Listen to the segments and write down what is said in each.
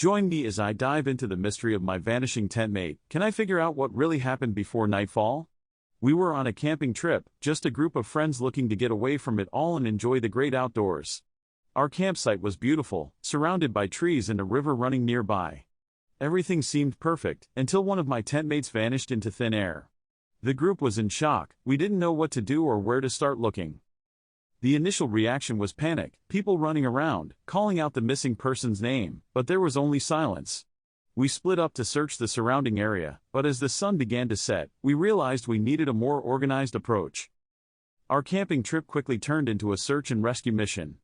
Join me as I dive into the mystery of my vanishing tent mate. Can I figure out what really happened before nightfall? We were on a camping trip, just a group of friends looking to get away from it all and enjoy the great outdoors. Our campsite was beautiful, surrounded by trees and a river running nearby. Everything seemed perfect, until one of my tent mates vanished into thin air. The group was in shock. We didn't know what to do or where to start looking. The initial reaction was panic, people running around, calling out the missing person's name, but there was only silence. We split up to search the surrounding area, but as the sun began to set, we realized we needed a more organized approach. Our camping trip quickly turned into a search and rescue mission.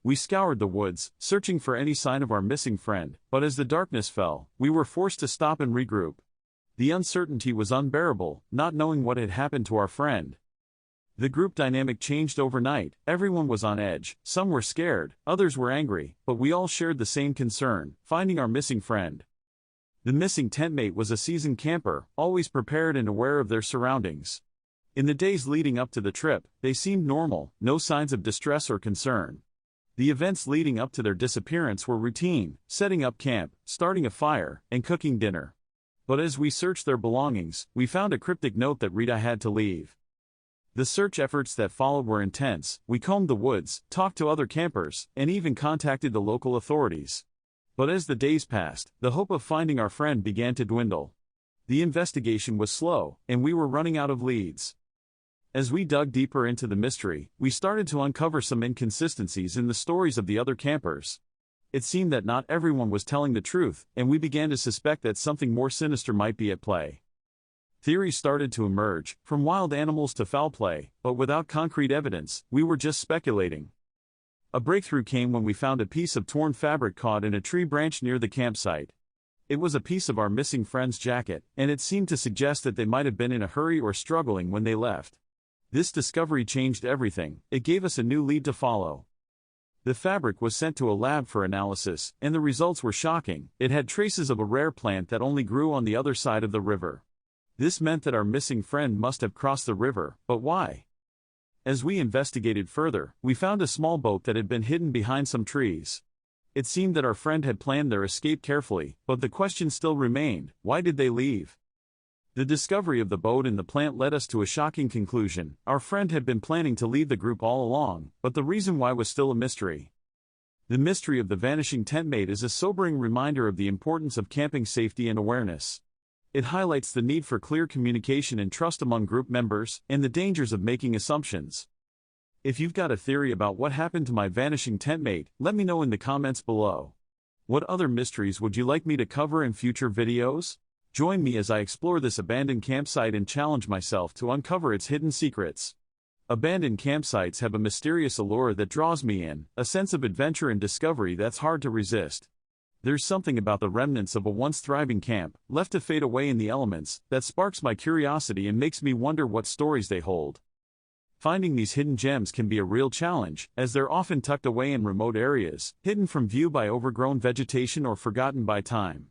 We scoured the woods, searching for any sign of our missing friend, but as the darkness fell, we were forced to stop and regroup. The uncertainty was unbearable, not knowing what had happened to our friend. The group dynamic changed overnight. Everyone was on edge, some were scared, others were angry, but we all shared the same concern, finding our missing friend. The missing tent mate was a seasoned camper, always prepared and aware of their surroundings. In the days leading up to the trip, they seemed normal, no signs of distress or concern. The events leading up to their disappearance were routine, setting up camp, starting a fire, and cooking dinner. But as we searched their belongings, we found a cryptic note that read, "I had to leave." The search efforts that followed were intense. We combed the woods, talked to other campers, and even contacted the local authorities. But as the days passed, the hope of finding our friend began to dwindle. The investigation was slow, and we were running out of leads. As we dug deeper into the mystery, we started to uncover some inconsistencies in the stories of the other campers. It seemed that not everyone was telling the truth, and we began to suspect that something more sinister might be at play. Theories started to emerge, from wild animals to foul play, but without concrete evidence, we were just speculating. A breakthrough came when we found a piece of torn fabric caught in a tree branch near the campsite. It was a piece of our missing friend's jacket, and it seemed to suggest that they might have been in a hurry or struggling when they left. This discovery changed everything. It gave us a new lead to follow. The fabric was sent to a lab for analysis, and the results were shocking. It had traces of a rare plant that only grew on the other side of the river. This meant that our missing friend must have crossed the river, but why? As we investigated further, we found a small boat that had been hidden behind some trees. It seemed that our friend had planned their escape carefully, but the question still remained: why did they leave? The discovery of the boat and the plant led us to a shocking conclusion. Our friend had been planning to leave the group all along, but the reason why was still a mystery. The mystery of the vanishing tent mate is a sobering reminder of the importance of camping safety and awareness. It highlights the need for clear communication and trust among group members, and the dangers of making assumptions. If you've got a theory about what happened to my vanishing tent mate, let me know in the comments below. What other mysteries would you like me to cover in future videos? Join me as I explore this abandoned campsite and challenge myself to uncover its hidden secrets. Abandoned campsites have a mysterious allure that draws me in, a sense of adventure and discovery that's hard to resist. There's something about the remnants of a once thriving camp, left to fade away in the elements, that sparks my curiosity and makes me wonder what stories they hold. Finding these hidden gems can be a real challenge, as they're often tucked away in remote areas, hidden from view by overgrown vegetation or forgotten by time.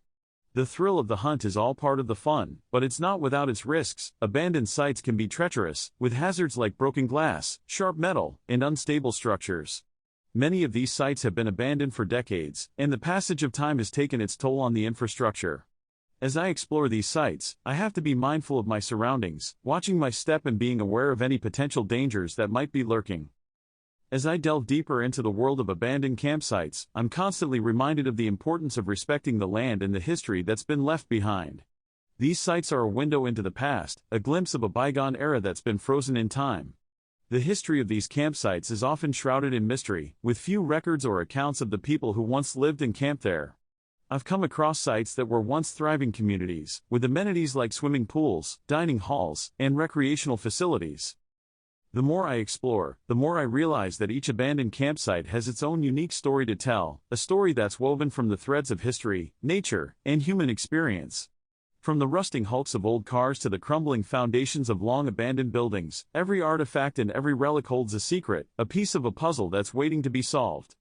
The thrill of the hunt is all part of the fun, but it's not without its risks. Abandoned sites can be treacherous, with hazards like broken glass, sharp metal, and unstable structures. Many of these sites have been abandoned for decades, and the passage of time has taken its toll on the infrastructure. As I explore these sites, I have to be mindful of my surroundings, watching my step and being aware of any potential dangers that might be lurking. As I delve deeper into the world of abandoned campsites, I'm constantly reminded of the importance of respecting the land and the history that's been left behind. These sites are a window into the past, a glimpse of a bygone era that's been frozen in time. The history of these campsites is often shrouded in mystery, with few records or accounts of the people who once lived and camped there. I've come across sites that were once thriving communities, with amenities like swimming pools, dining halls, and recreational facilities. The more I explore, the more I realize that each abandoned campsite has its own unique story to tell, a story that's woven from the threads of history, nature, and human experience. From the rusting hulks of old cars to the crumbling foundations of long-abandoned buildings, every artifact and every relic holds a secret, a piece of a puzzle that's waiting to be solved.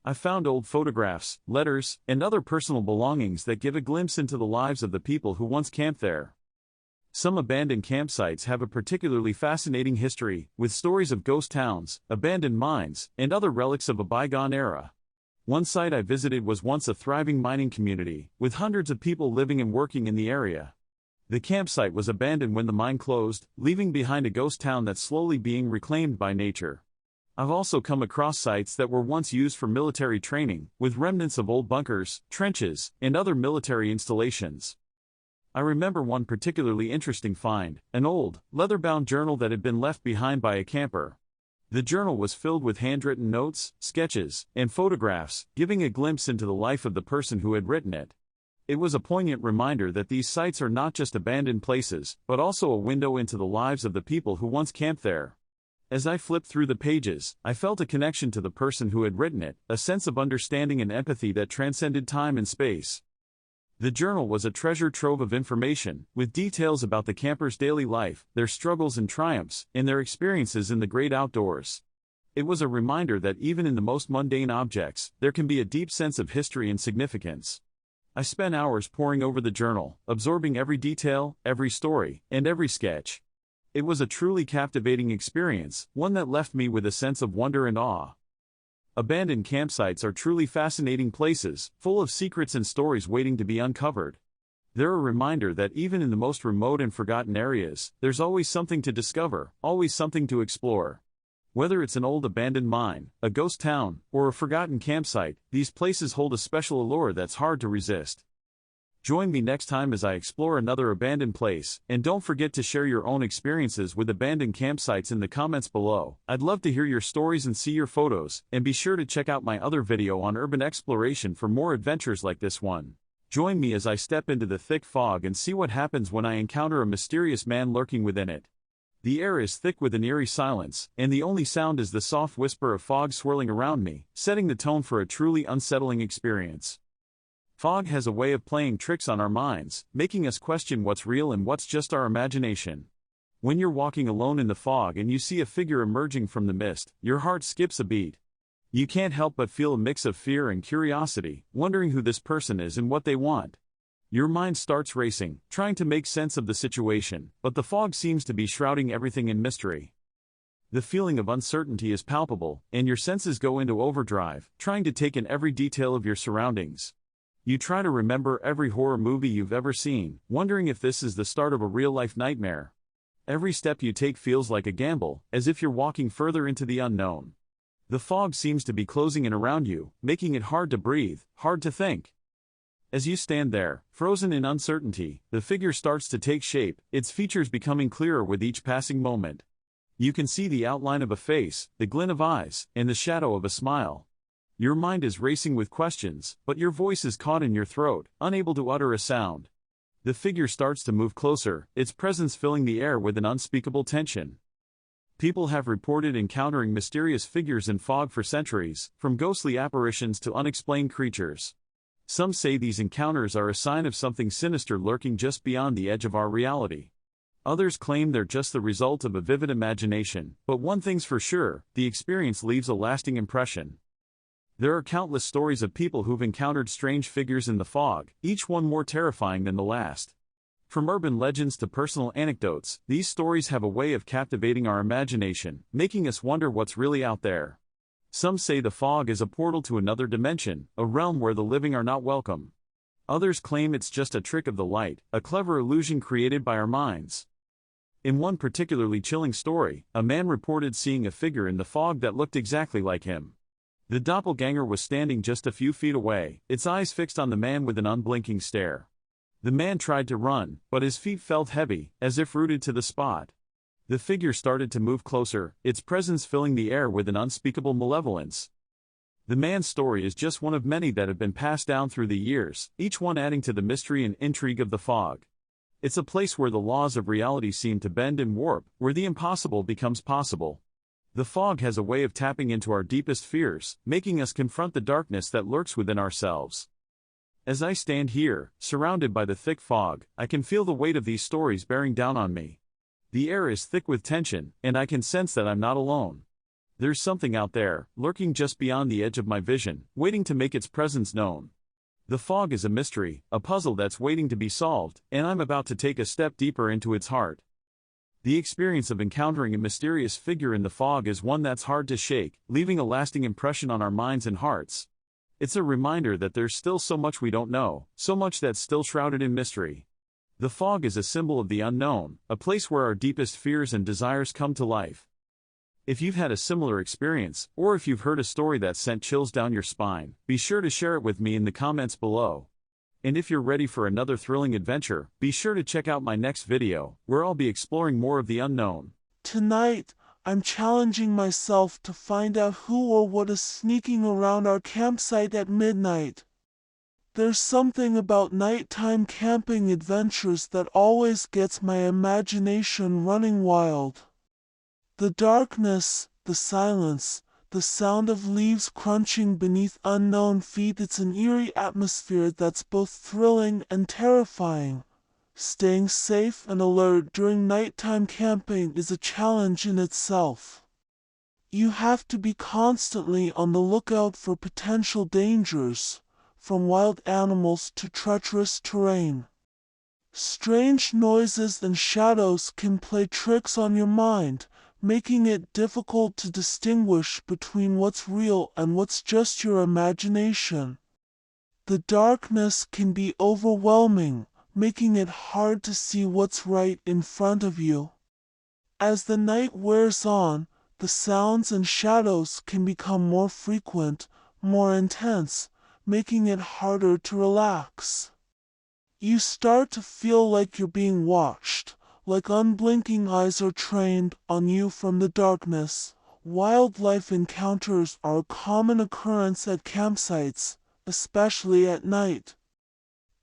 I've found old photographs, letters, and other personal belongings that give a glimpse into the lives of the people who once camped there. Some abandoned campsites have a particularly fascinating history, with stories of ghost towns, abandoned mines, and other relics of a bygone era. One site I visited was once a thriving mining community, with hundreds of people living and working in the area. The campsite was abandoned when the mine closed, leaving behind a ghost town that's slowly being reclaimed by nature. I've also come across sites that were once used for military training, with remnants of old bunkers, trenches, and other military installations. I remember one particularly interesting find, an old, leather-bound journal that had been left behind by a camper. The journal was filled with handwritten notes, sketches, and photographs, giving a glimpse into the life of the person who had written it. It was a poignant reminder that these sites are not just abandoned places, but also a window into the lives of the people who once camped there. As I flipped through the pages, I felt a connection to the person who had written it, a sense of understanding and empathy that transcended time and space. The journal was a treasure trove of information, with details about the campers' daily life, their struggles and triumphs, and their experiences in the great outdoors. It was a reminder that even in the most mundane objects, there can be a deep sense of history and significance. I spent hours poring over the journal, absorbing every detail, every story, and every sketch. It was a truly captivating experience, one that left me with a sense of wonder and awe. Abandoned campsites are truly fascinating places, full of secrets and stories waiting to be uncovered. They're a reminder that even in the most remote and forgotten areas, there's always something to discover, always something to explore. Whether it's an old abandoned mine, a ghost town, or a forgotten campsite, these places hold a special allure that's hard to resist. Join me next time as I explore another abandoned place, and don't forget to share your own experiences with abandoned campsites in the comments below. I'd love to hear your stories and see your photos, and be sure to check out my other video on urban exploration for more adventures like this one. Join me as I step into the thick fog and see what happens when I encounter a mysterious man lurking within it. The air is thick with an eerie silence, and the only sound is the soft whisper of fog swirling around me, setting the tone for a truly unsettling experience. Fog has a way of playing tricks on our minds, making us question what's real and what's just our imagination. When you're walking alone in the fog and you see a figure emerging from the mist, your heart skips a beat. You can't help but feel a mix of fear and curiosity, wondering who this person is and what they want. Your mind starts racing, trying to make sense of the situation, but the fog seems to be shrouding everything in mystery. The feeling of uncertainty is palpable, and your senses go into overdrive, trying to take in every detail of your surroundings. You try to remember every horror movie you've ever seen, wondering if this is the start of a real-life nightmare. Every step you take feels like a gamble, as if you're walking further into the unknown. The fog seems to be closing in around you, making it hard to breathe, hard to think. As you stand there, frozen in uncertainty, the figure starts to take shape, its features becoming clearer with each passing moment. You can see the outline of a face, the glint of eyes, and the shadow of a smile. Your mind is racing with questions, but your voice is caught in your throat, unable to utter a sound. The figure starts to move closer, its presence filling the air with an unspeakable tension. People have reported encountering mysterious figures in fog for centuries, from ghostly apparitions to unexplained creatures. Some say these encounters are a sign of something sinister lurking just beyond the edge of our reality. Others claim they're just the result of a vivid imagination, but one thing's for sure, the experience leaves a lasting impression. There are countless stories of people who've encountered strange figures in the fog, each one more terrifying than the last. From urban legends to personal anecdotes, these stories have a way of captivating our imagination, making us wonder what's really out there. Some say the fog is a portal to another dimension, a realm where the living are not welcome. Others claim it's just a trick of the light, a clever illusion created by our minds. In one particularly chilling story, a man reported seeing a figure in the fog that looked exactly like him. The doppelganger was standing just a few feet away, its eyes fixed on the man with an unblinking stare. The man tried to run, but his feet felt heavy, as if rooted to the spot. The figure started to move closer, its presence filling the air with an unspeakable malevolence. The man's story is just one of many that have been passed down through the years, each one adding to the mystery and intrigue of the fog. It's a place where the laws of reality seem to bend and warp, where the impossible becomes possible. The fog has a way of tapping into our deepest fears, making us confront the darkness that lurks within ourselves. As I stand here, surrounded by the thick fog, I can feel the weight of these stories bearing down on me. The air is thick with tension, and I can sense that I'm not alone. There's something out there, lurking just beyond the edge of my vision, waiting to make its presence known. The fog is a mystery, a puzzle that's waiting to be solved, and I'm about to take a step deeper into its heart. The experience of encountering a mysterious figure in the fog is one that's hard to shake, leaving a lasting impression on our minds and hearts. It's a reminder that there's still so much we don't know, so much that's still shrouded in mystery. The fog is a symbol of the unknown, a place where our deepest fears and desires come to life. If you've had a similar experience, or if you've heard a story that sent chills down your spine, be sure to share it with me in the comments below. And if you're ready for another thrilling adventure, be sure to check out my next video, where I'll be exploring more of the unknown. Tonight, I'm challenging myself to find out who or what is sneaking around our campsite at midnight. There's something about nighttime camping adventures that always gets my imagination running wild. The darkness, the silence, the sound of leaves crunching beneath unknown feet, it's an eerie atmosphere that's both thrilling and terrifying. Staying safe and alert during nighttime camping is a challenge in itself. You have to be constantly on the lookout for potential dangers, from wild animals to treacherous terrain. Strange noises and shadows can play tricks on your mind, making it difficult to distinguish between what's real and what's just your imagination. The darkness can be overwhelming, making it hard to see what's right in front of you. As the night wears on, the sounds and shadows can become more frequent, more intense, making it harder to relax. You start to feel like you're being watched, like unblinking eyes are trained on you from the darkness. Wildlife encounters are a common occurrence at campsites, especially at night.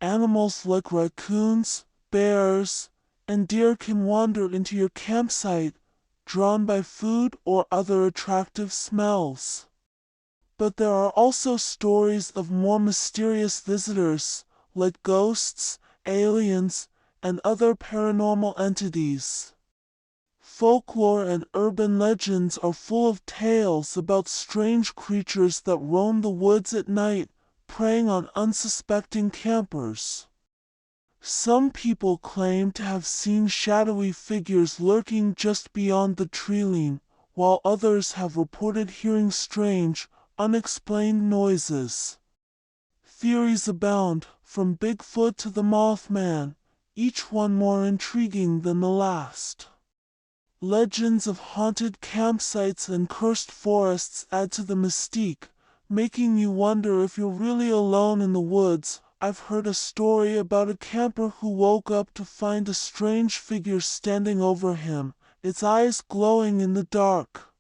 Animals like raccoons, bears, and deer can wander into your campsite, drawn by food or other attractive smells. But there are also stories of more mysterious visitors, like ghosts, aliens, and other paranormal entities. Folklore and urban legends are full of tales about strange creatures that roam the woods at night, preying on unsuspecting campers. Some people claim to have seen shadowy figures lurking just beyond the tree-line, while others have reported hearing strange, unexplained noises. Theories abound, from Bigfoot to the Mothman, each one more intriguing than the last. Legends of haunted campsites and cursed forests add to the mystique, making you wonder if you're really alone in the woods. I've heard a story about a camper who woke up to find a strange figure standing over him, its eyes glowing in the dark.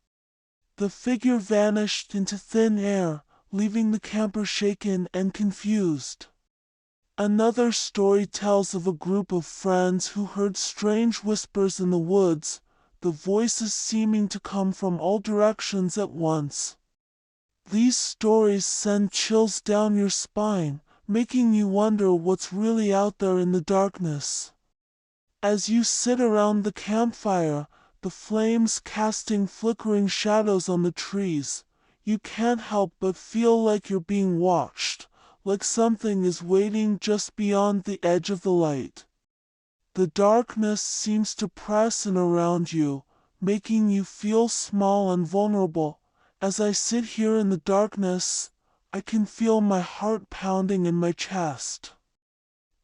The figure vanished into thin air, leaving the camper shaken and confused. Another story tells of a group of friends who heard strange whispers in the woods, the voices seeming to come from all directions at once. These stories send chills down your spine, making you wonder what's really out there in the darkness. As you sit around the campfire, the flames casting flickering shadows on the trees, you can't help but feel like you're being watched, like something is waiting just beyond the edge of the light. The darkness seems to press in around you, making you feel small and vulnerable. As I sit here in the darkness, I can feel my heart pounding in my chest.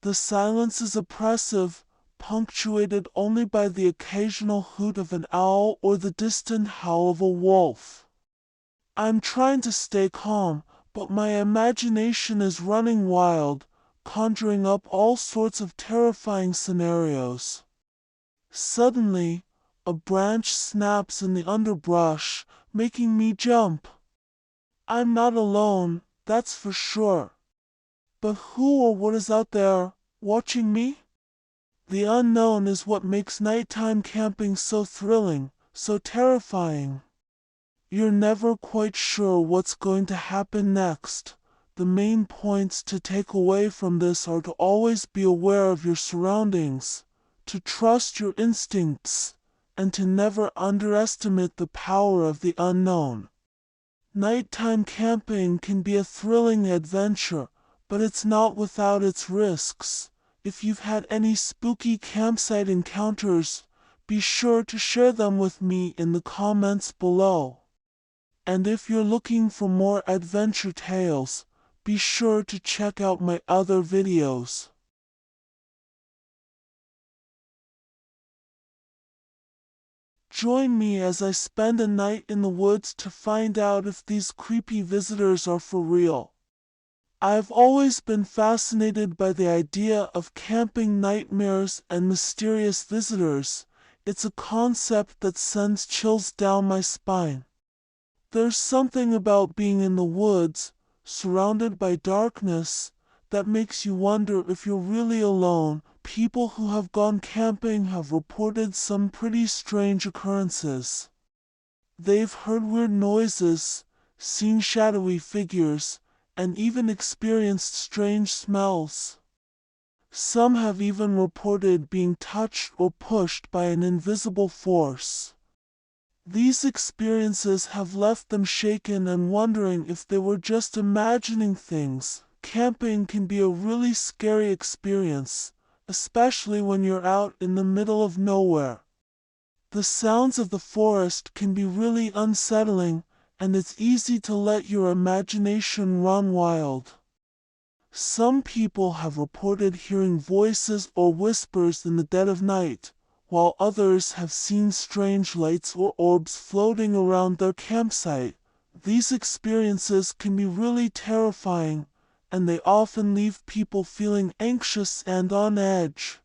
The silence is oppressive, punctuated only by the occasional hoot of an owl or the distant howl of a wolf. I'm trying to stay calm, but my imagination is running wild, conjuring up all sorts of terrifying scenarios. Suddenly, a branch snaps in the underbrush, making me jump. I'm not alone, that's for sure. But who or what is out there, watching me? The unknown is what makes nighttime camping so thrilling, so terrifying. You're never quite sure what's going to happen next. The main points to take away from this are to always be aware of your surroundings, to trust your instincts, and to never underestimate the power of the unknown. Nighttime camping can be a thrilling adventure, but it's not without its risks. If you've had any spooky campsite encounters, be sure to share them with me in the comments below. And if you're looking for more adventure tales, be sure to check out my other videos. Join me as I spend a night in the woods to find out if these creepy visitors are for real. I've always been fascinated by the idea of camping nightmares and mysterious visitors. It's a concept that sends chills down my spine. There's something about being in the woods, surrounded by darkness, that makes you wonder if you're really alone. People who have gone camping have reported some pretty strange occurrences. They've heard weird noises, seen shadowy figures, and even experienced strange smells. Some have even reported being touched or pushed by an invisible force. These experiences have left them shaken and wondering if they were just imagining things. Camping can be a really scary experience, especially when you're out in the middle of nowhere. The sounds of the forest can be really unsettling, and it's easy to let your imagination run wild. Some people have reported hearing voices or whispers in the dead of night, while others have seen strange lights or orbs floating around their campsite. These experiences can be really terrifying, and they often leave people feeling anxious and on edge.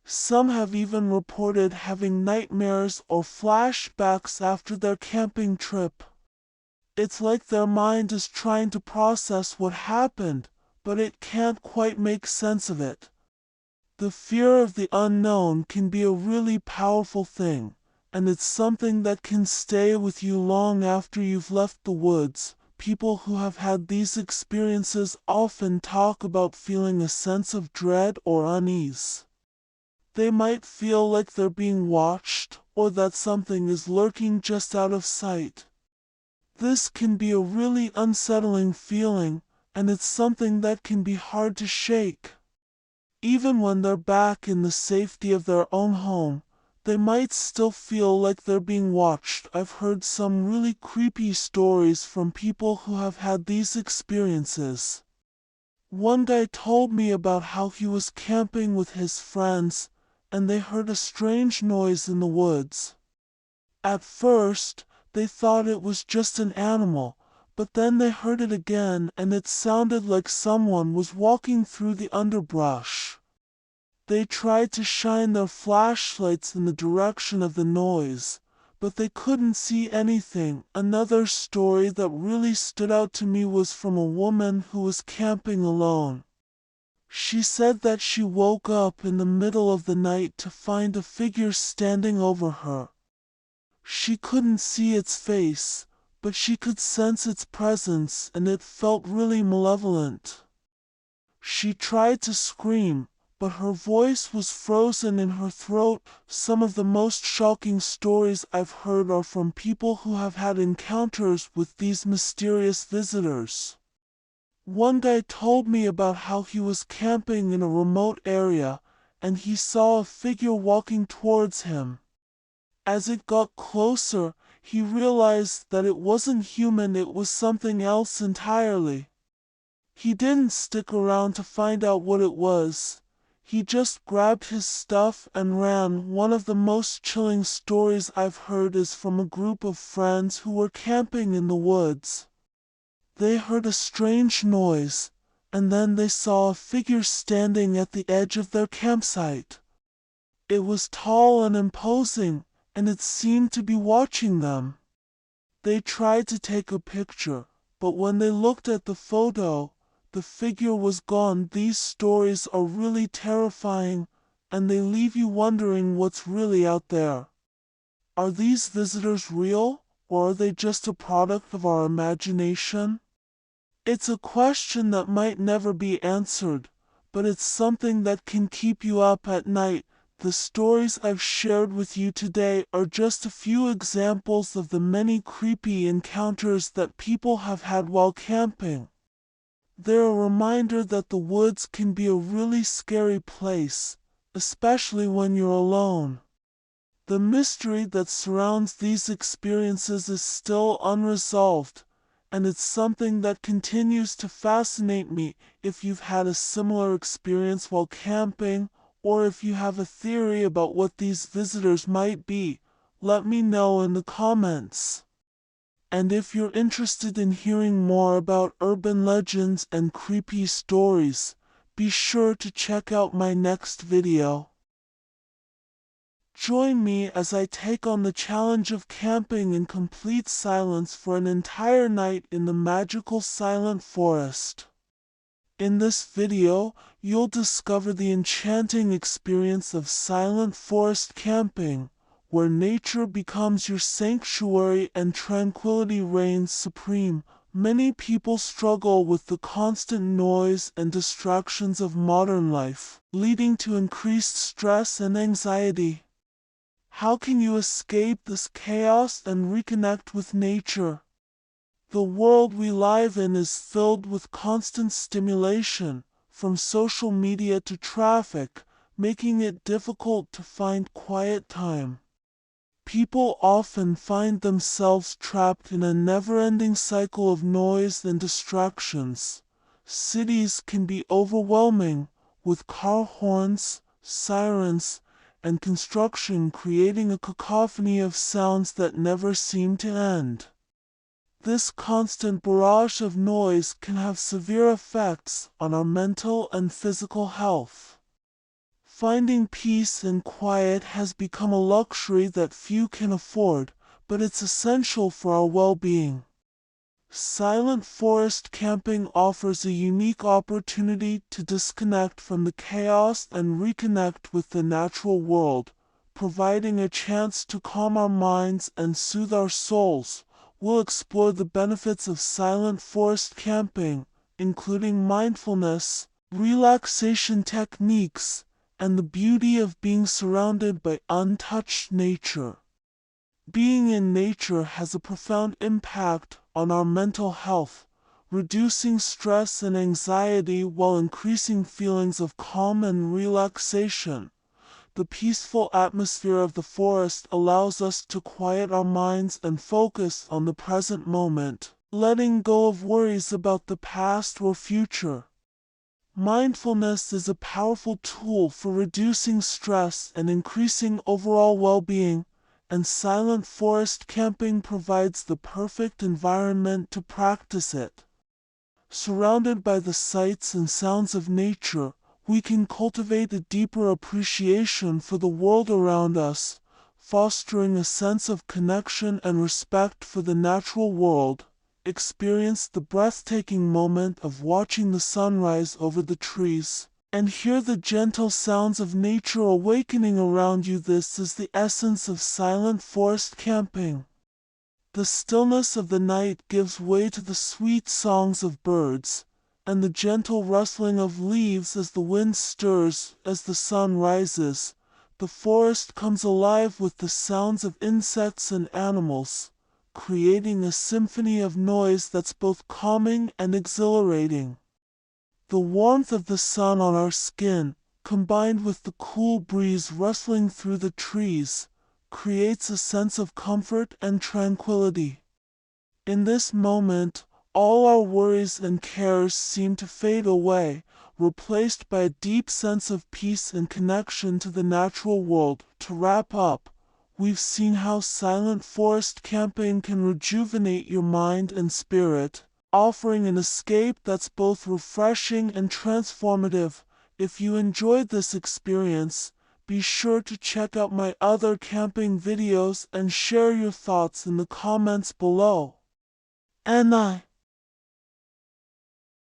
Some have even reported having nightmares or flashbacks after their camping trip. It's like their mind is trying to process what happened, but it can't quite make sense of it. The fear of the unknown can be a really powerful thing, and it's something that can stay with you long after you've left the woods. People who have had these experiences often talk about feeling a sense of dread or unease. They might feel like they're being watched, or that something is lurking just out of sight. This can be a really unsettling feeling, and it's something that can be hard to shake. Even when they're back in the safety of their own home, they might still feel like they're being watched. I've heard some really creepy stories from people who have had these experiences. One guy told me about how he was camping with his friends, and they heard a strange noise in the woods. At first, they thought it was just an animal, but then they heard it again and it sounded like someone was walking through the underbrush. They tried to shine their flashlights in the direction of the noise, but they couldn't see anything. Another story that really stood out to me was from a woman who was camping alone. She said that she woke up in the middle of the night to find a figure standing over her. She couldn't see its face, but she could sense its presence and it felt really malevolent. She tried to scream, but her voice was frozen in her throat. Some of the most shocking stories I've heard are from people who have had encounters with these mysterious visitors. One guy told me about how he was camping in a remote area, and he saw a figure walking towards him. As it got closer, he realized that it wasn't human, it was something else entirely. He didn't stick around to find out what it was. He just grabbed his stuff and ran. One of the most chilling stories I've heard is from a group of friends who were camping in the woods. They heard a strange noise, and then they saw a figure standing at the edge of their campsite. It was tall and imposing, and it seemed to be watching them. They tried to take a picture, but when they looked at the photo, the figure was gone. These stories are really terrifying, and they leave you wondering what's really out there. Are these visitors real, or are they just a product of our imagination? It's a question that might never be answered, but it's something that can keep you up at night. The stories I've shared with you today are just a few examples of the many creepy encounters that people have had while camping. They're a reminder that the woods can be a really scary place, especially when you're alone. The mystery that surrounds these experiences is still unresolved, and it's something that continues to fascinate me. If you've had a similar experience while camping, or if you have a theory about what these visitors might be, let me know in the comments. And if you're interested in hearing more about urban legends and creepy stories, be sure to check out my next video. Join me as I take on the challenge of camping in complete silence for an entire night in the magical Silent Forest. In this video, you'll discover the enchanting experience of Silent Forest camping, where nature becomes your sanctuary and tranquility reigns supreme. Many people struggle with the constant noise and distractions of modern life, leading to increased stress and anxiety. How can you escape this chaos and reconnect with nature? The world we live in is filled with constant stimulation, from social media to traffic, making it difficult to find quiet time. People often find themselves trapped in a never-ending cycle of noise and distractions. Cities can be overwhelming, with car horns, sirens, and construction creating a cacophony of sounds that never seem to end. This constant barrage of noise can have severe effects on our mental and physical health. Finding peace and quiet has become a luxury that few can afford, but it's essential for our well-being. Silent Forest camping offers a unique opportunity to disconnect from the chaos and reconnect with the natural world, providing a chance to calm our minds and soothe our souls. We'll explore the benefits of Silent Forest camping, including mindfulness, relaxation techniques, and the beauty of being surrounded by untouched nature. Being in nature has a profound impact on our mental health, reducing stress and anxiety while increasing feelings of calm and relaxation. The peaceful atmosphere of the forest allows us to quiet our minds and focus on the present moment, letting go of worries about the past or future. Mindfulness is a powerful tool for reducing stress and increasing overall well-being, and Silent Forest camping provides the perfect environment to practice it. Surrounded by the sights and sounds of nature, we can cultivate a deeper appreciation for the world around us, fostering a sense of connection and respect for the natural world. Experience the breathtaking moment of watching the sunrise over the trees, and hear the gentle sounds of nature awakening around you. This is the essence of Silent Forest camping. The stillness of the night gives way to the sweet songs of birds, and the gentle rustling of leaves as the wind stirs. As the sun rises, the forest comes alive with the sounds of insects and animals, creating a symphony of noise that's both calming and exhilarating. The warmth of the sun on our skin, combined with the cool breeze rustling through the trees, creates a sense of comfort and tranquility. In this moment, all our worries and cares seem to fade away, replaced by a deep sense of peace and connection to the natural world. To wrap up, we've seen how Silent Forest camping can rejuvenate your mind and spirit, offering an escape that's both refreshing and transformative. If you enjoyed this experience, be sure to check out my other camping videos and share your thoughts in the comments below. And